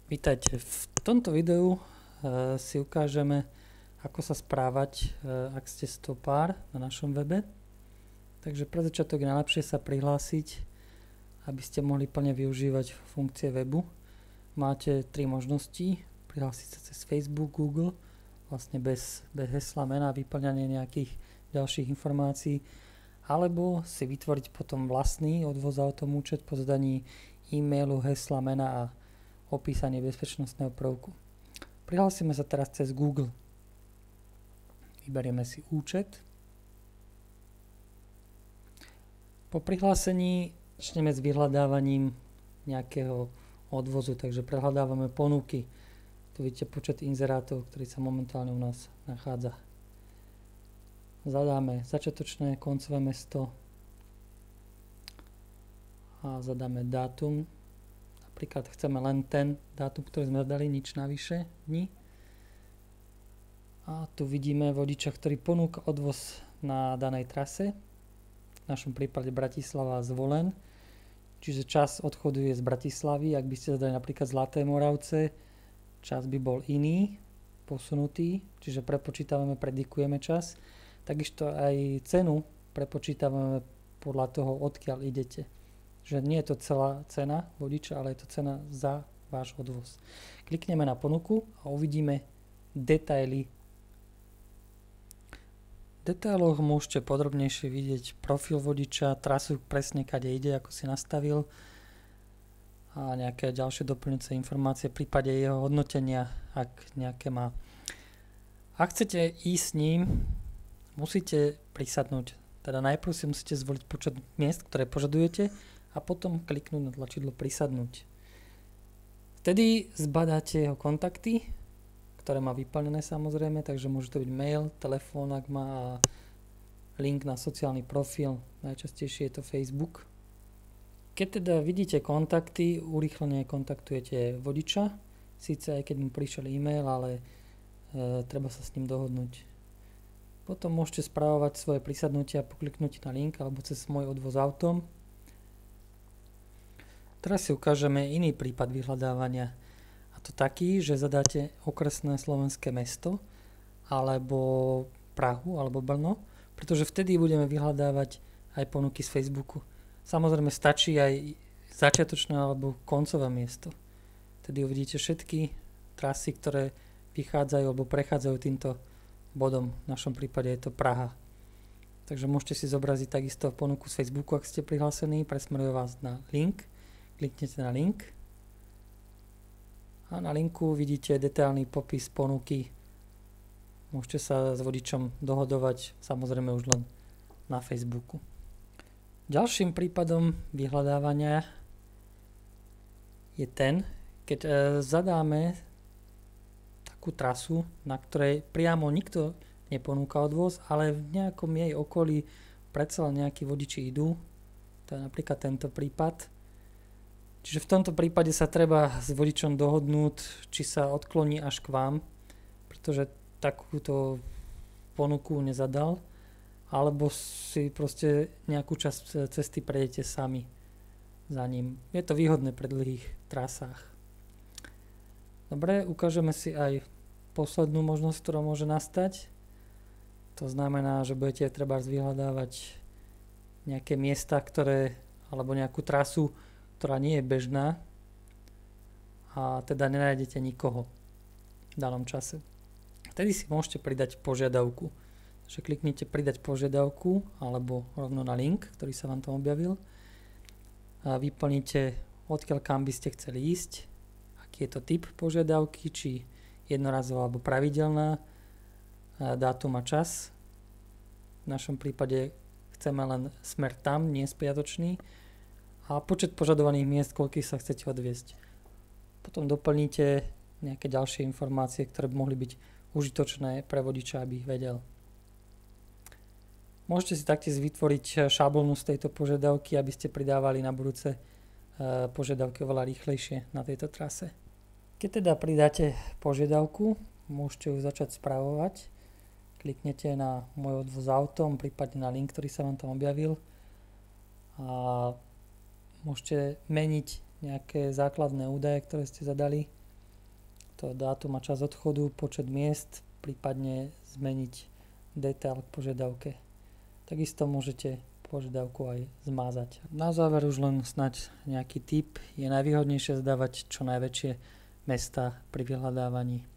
Vítajte. V tomto videu si ukážeme, ako sa správať, ak ste stopár na našom webe. Takže pre začiatok je najlepšie sa prihlásiť, aby ste mohli plne využívať funkcie webu. Máte 3 možnosti. Prihlásiť sa cez Facebook, Google, vlastne bez hesla, mena, vyplňanie nejakých ďalších informácií, alebo si vytvoriť potom vlastný odvoz autom účet po zadaní e-mailu, hesla, mena a opísanie bezpečnostného prvku. Prihlásime sa teraz cez Google. Vyberieme si účet. Po prihlásení začneme s vyhľadávaním nejakého odvozu, takže prehľadávame ponuky. Tu vidíte počet inzerátov, ktorý sa momentálne u nás nachádza. Zadáme začiatočné koncové mesto a zadáme dátum. Napríklad chceme len ten dátum, ktorý sme zadali, nič navyše dní. A tu vidíme vodiča, ktorý ponúka odvoz na danej trase. V našom prípade Bratislava Zvolen. Čiže čas odchodu je z Bratislavy. Ak by ste zadali napríklad Zlaté Moravce, čas by bol iný, posunutý. Čiže prepočítavame, predikujeme čas. Takisto aj cenu prepočítavame podľa toho, odkiaľ idete. Že nie je to celá cena vodiča, ale je to cena za váš odvoz. Klikneme na ponuku a uvidíme detaily. V detailoch môžete podrobnejšie vidieť profil vodiča, trasu presne kade ide, ako si nastavil a nejaké ďalšie doplňujúce informácie v prípade jeho hodnotenia, ak nejaké má. Ak chcete ísť s ním, musíte prisadnúť. Teda najprv si musíte zvoliť počet miest, ktoré požadujete, a potom kliknúť na tlačidlo prisadnúť. Vtedy zbadáte jeho kontakty, ktoré má vyplnené samozrejme, takže môže to byť mail, telefón, ak má, link na sociálny profil, najčastejšie je to Facebook. Keď teda vidíte kontakty, urýchlene kontaktujete vodiča, síce aj keď mu prišiel e-mail, ale treba sa s ním dohodnúť. Potom môžete správovať svoje prisadnutia po kliknutí na link alebo cez môj odvoz autom. Teraz si ukážeme iný prípad vyhľadávania. A to taký, že zadáte okresné slovenské mesto alebo Prahu alebo Brno, pretože vtedy budeme vyhľadávať aj ponuky z Facebooku. Samozrejme stačí aj začiatočné alebo koncové miesto. Vtedy uvidíte všetky trasy, ktoré vychádzajú alebo prechádzajú týmto bodom. V našom prípade je to Praha. Takže môžete si zobraziť takisto ponuku z Facebooku, ak ste prihlásení, presmeruje vás na link. Kliknete na link a na linku vidíte detailný popis ponuky. Môžete sa s vodičom dohodovať, samozrejme už len na Facebooku. Ďalším prípadom vyhľadávania je ten, keď zadáme takú trasu, na ktorej priamo nikto neponúka odvoz, ale v nejakom jej okolí predsa len nejakí vodiči idú. To je napríklad tento prípad. Čiže v tomto prípade sa treba s vodičom dohodnúť, či sa odkloní až k vám, pretože takúto ponuku nezadal, alebo si proste nejakú časť cesty prejdete sami za ním. Je to výhodné pri dlhých trasách. Dobre, ukážeme si aj poslednú možnosť, ktorá môže nastať. To znamená, že budete treba vyhľadávať nejaké miesta, alebo nejakú trasu, ktorá nie je bežná a teda nenájdete nikoho v danom čase. Vtedy si môžete pridať požiadavku. Takže kliknite pridať požiadavku alebo rovno na link, ktorý sa vám tam objavil. A vyplníte, odkiaľ kam by ste chceli ísť, aký je to typ požiadavky, či jednorazová alebo pravidelná, dátum a čas. V našom prípade chceme len smer tam, nie spiatočný. A počet požadovaných miest, koľkých sa chcete odviesť. Potom doplníte nejaké ďalšie informácie, ktoré by mohli byť užitočné pre vodiča, aby ich vedel. Môžete si taktiež vytvoriť šablónu z tejto požiadavky, aby ste pridávali na budúce požiadavky oveľa rýchlejšie na tejto trase. Keď teda pridáte požiadavku, môžete ju začať správovať. Kliknete na môj odvoz autom, prípadne na link, ktorý sa vám tam objavil. A môžete meniť nejaké základné údaje, ktoré ste zadali. to dátum a čas odchodu, počet miest, prípadne zmeniť detail k požiadavke. Takisto môžete požiadavku aj zmázať. Na záver už len snať nejaký tip. Je najvýhodnejšie zdávať čo najväčšie mesta pri vyhľadávaní.